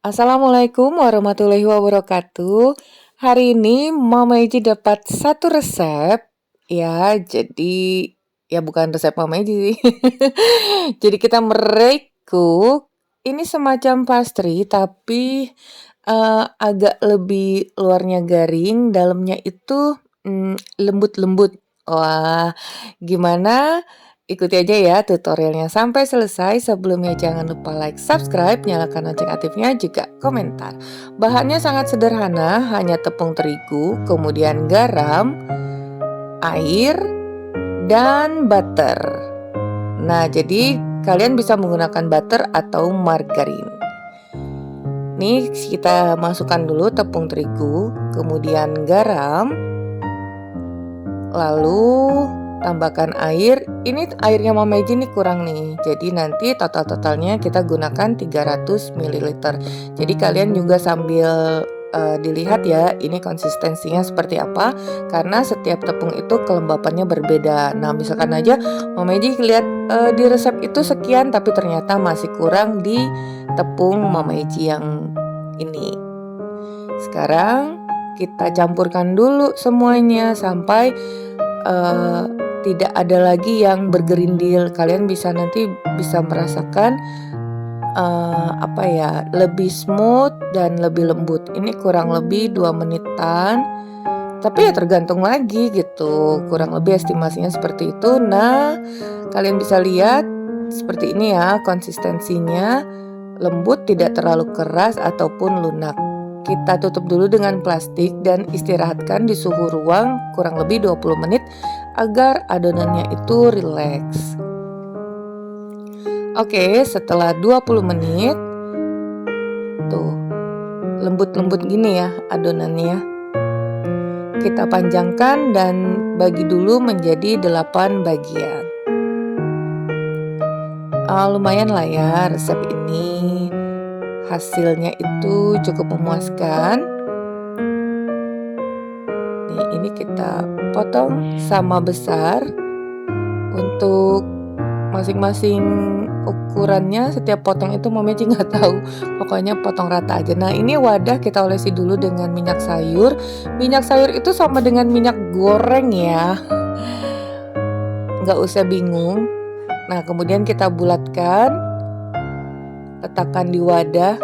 Assalamualaikum warahmatullahi wabarakatuh. Hari ini Mama Iji dapat satu resep ya, jadi ya bukan resep Mama Iji sih. Jadi kita merekuk ini semacam pastry tapi agak lebih luarnya garing, dalamnya itu lembut-lembut. Wah, gimana? Ikuti aja ya tutorialnya sampai selesai. Sebelumnya jangan lupa like, subscribe, nyalakan lonceng aktifnya, juga komentar. Bahannya sangat sederhana, hanya tepung terigu, kemudian garam, air, dan butter. Nah, jadi kalian bisa menggunakan butter atau margarin. Nih kita masukkan dulu tepung terigu, kemudian garam, lalu tambahkan air. Ini airnya Mama Iji nih kurang nih. Jadi nanti totalnya kita gunakan 300 ml. Jadi kalian juga sambil dilihat ya ini konsistensinya seperti apa, karena setiap tepung itu kelembapannya berbeda. Nah, misalkan aja Mama Iji lihat di resep itu sekian tapi ternyata masih kurang di tepung Mama Iji yang ini. Sekarang kita campurkan dulu semuanya sampai tidak ada lagi yang bergerindil. Kalian nanti bisa merasakan lebih smooth dan lebih lembut. Ini kurang lebih 2 menitan. Tapi ya tergantung lagi gitu. Kurang lebih estimasinya seperti itu. Nah, kalian bisa lihat seperti ini ya konsistensinya. Lembut, tidak terlalu keras ataupun lunak. Kita tutup dulu dengan plastik dan istirahatkan di suhu ruang kurang lebih 20 menit agar adonannya itu rileks. Oke, setelah 20 menit tuh lembut-lembut gini ya adonannya. Kita panjangkan dan bagi dulu menjadi 8 bagian. Lumayan lah ya resep ini. Hasilnya itu cukup memuaskan. Nih, ini kita potong sama besar. Untuk masing-masing ukurannya, setiap potong itu Mama Iji nggak tahu. Pokoknya potong rata aja. Nah, ini wadah kita olesi dulu dengan minyak sayur. Minyak sayur itu sama dengan minyak goreng ya. Nggak usah bingung. Nah, kemudian kita bulatkan, letakkan di wadah.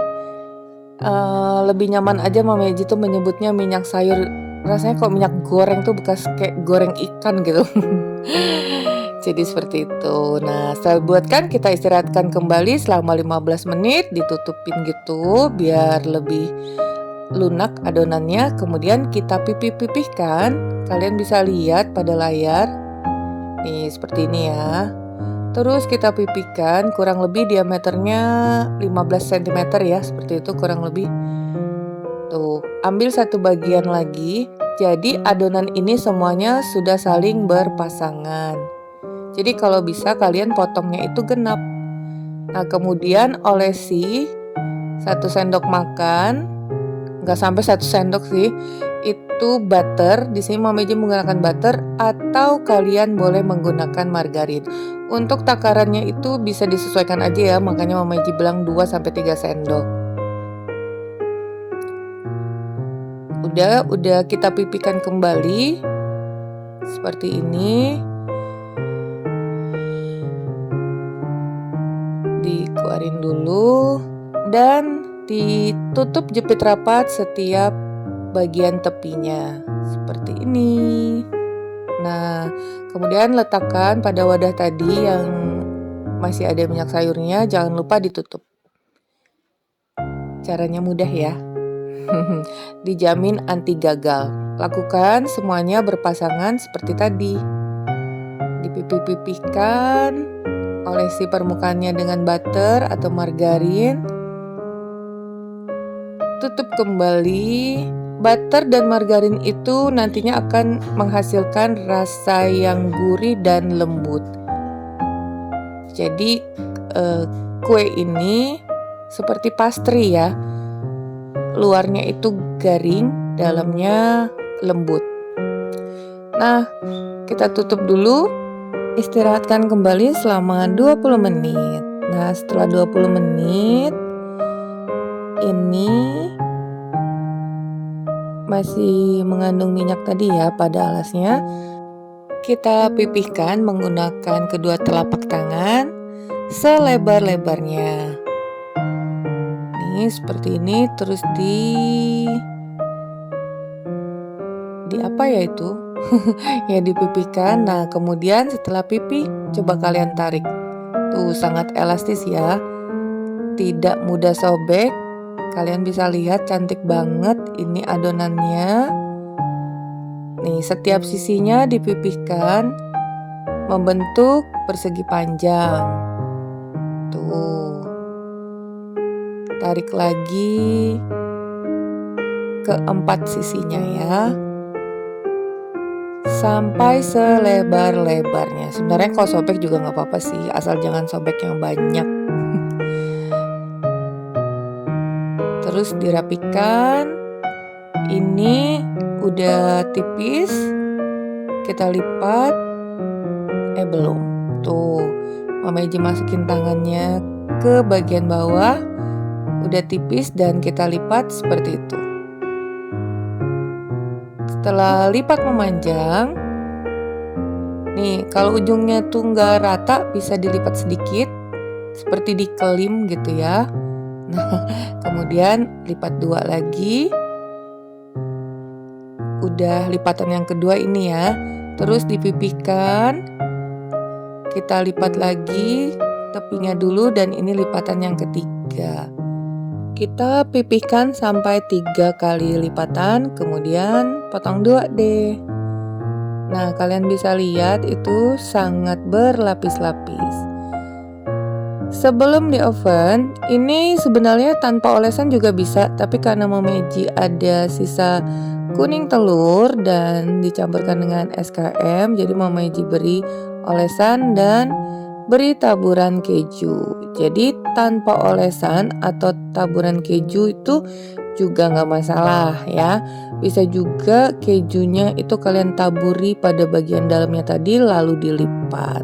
Lebih nyaman aja Mama Iji tuh menyebutnya minyak sayur. Rasanya kok minyak goreng tuh bekas kayak goreng ikan gitu. Jadi seperti itu. Nah, setelah buatkan kita istirahatkan kembali selama 15 menit, ditutupin gitu biar lebih lunak adonannya. Kemudian kita pipih-pipihkan. Kalian bisa lihat pada layar. Nih, seperti ini ya. Terus kita pipihkan kurang lebih diameternya 15 cm ya, seperti itu kurang lebih. Tuh, ambil satu bagian lagi. Jadi adonan ini semuanya sudah saling berpasangan. Jadi kalau bisa kalian potongnya itu genap. Nah, kemudian olesi 1 sendok makan, nggak sampai 1 sendok sih, itu butter. Di sini Mama Iji menggunakan butter atau kalian boleh menggunakan margarin. Untuk takarannya itu bisa disesuaikan aja ya, makanya Mama Iji bilang 2-3 sendok. Udah kita pipihkan kembali seperti ini. Dikeluarin dulu dan ditutup jepit rapat setiap bagian tepinya seperti ini. Nah, kemudian letakkan pada wadah tadi yang masih ada minyak sayurnya, jangan lupa ditutup. Caranya mudah ya. Dijamin anti gagal. Lakukan semuanya berpasangan seperti tadi. Dipipih-pipihkan, olesi permukaannya dengan butter atau margarin. Tutup kembali. Butter dan margarin itu nantinya akan menghasilkan rasa yang gurih dan lembut. Jadi kue ini seperti pastry ya. Luarnya itu garing, dalamnya lembut. Nah, kita tutup dulu. Istirahatkan kembali selama 20 menit. Nah, setelah 20 menit ini masih mengandung minyak tadi ya pada alasnya. Kita pipihkan menggunakan kedua telapak tangan selebar-lebarnya. Nih seperti ini, terus di apa ya itu? Ya dipipihkan. Nah kemudian setelah pipih coba kalian tarik. Tuh sangat elastis ya, tidak mudah sobek. Kalian bisa lihat cantik banget ini adonannya. Nih setiap sisinya dipipihkan membentuk persegi panjang. Tuh. Tarik lagi ke 4 sisinya ya. Sampai selebar-lebarnya. Sebenarnya kalau sobek juga nggak apa-apa sih, asal jangan sobek yang banyak. Terus dirapikan. Ini udah tipis. Kita lipat. Belum. Tuh, Mama Eji masukin tangannya ke bagian bawah. Udah tipis dan kita lipat seperti itu. Setelah lipat memanjang, nih kalau ujungnya tuh nggak rata bisa dilipat sedikit seperti dikelim gitu ya. Nah kemudian lipat 2 lagi. Udah lipatan yang kedua ini ya. Terus dipipihkan. Kita lipat lagi tepinya dulu dan ini lipatan yang ketiga. Kita pipihkan sampai 3 kali lipatan, kemudian potong 2 deh. Nah kalian bisa lihat itu sangat berlapis-lapis. Sebelum di oven, ini sebenarnya tanpa olesan juga bisa, tapi karena Mama Eji ada sisa kuning telur dan dicampurkan dengan SKM, jadi Mama Eji beri olesan dan beri taburan keju. Jadi tanpa olesan atau taburan keju itu juga nggak masalah ya. Bisa juga kejunya itu kalian taburi pada bagian dalamnya tadi lalu dilipat.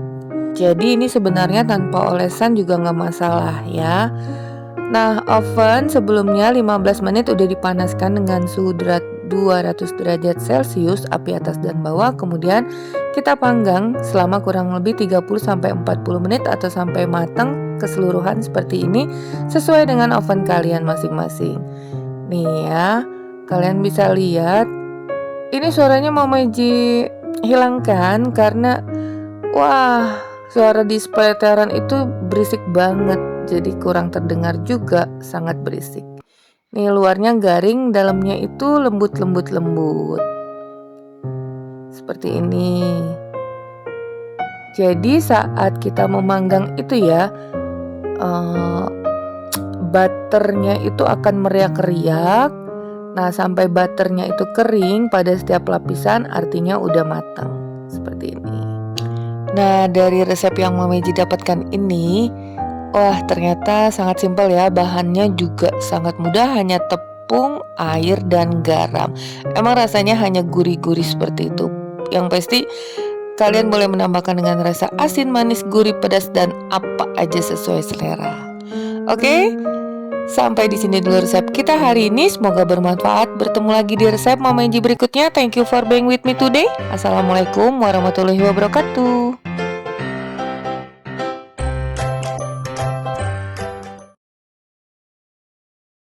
Jadi ini sebenarnya tanpa olesan juga nggak masalah ya. Nah oven sebelumnya 15 menit udah dipanaskan dengan suhu 200 derajat Celcius, api atas dan bawah. Kemudian kita panggang selama kurang lebih 30-40 menit atau sampai matang keseluruhan seperti ini, sesuai dengan oven kalian masing-masing. Nih ya, kalian bisa lihat ini suaranya Mama Eji hilangkan karena wah, suara display teran itu berisik banget, jadi kurang terdengar juga, sangat berisik. Nih luarnya garing, dalamnya itu lembut. Seperti ini. Jadi saat kita memanggang itu ya, butternya itu akan meriak-riak. Nah sampai butternya itu kering pada setiap lapisan artinya udah matang. Seperti ini. Nah dari resep yang Mama Eji dapatkan ini, wah ternyata sangat simpel ya. Bahannya juga sangat mudah, hanya tepung, air, dan garam. Emang rasanya hanya gurih-gurih seperti itu. Yang pasti kalian boleh menambahkan dengan rasa asin, manis, gurih, pedas, dan apa aja sesuai selera. Oke? Sampai di sini dulu resep kita hari ini. Semoga bermanfaat. Bertemu lagi di resep Mama Eji berikutnya. Thank you for being with me today. Assalamualaikum warahmatullahi wabarakatuh.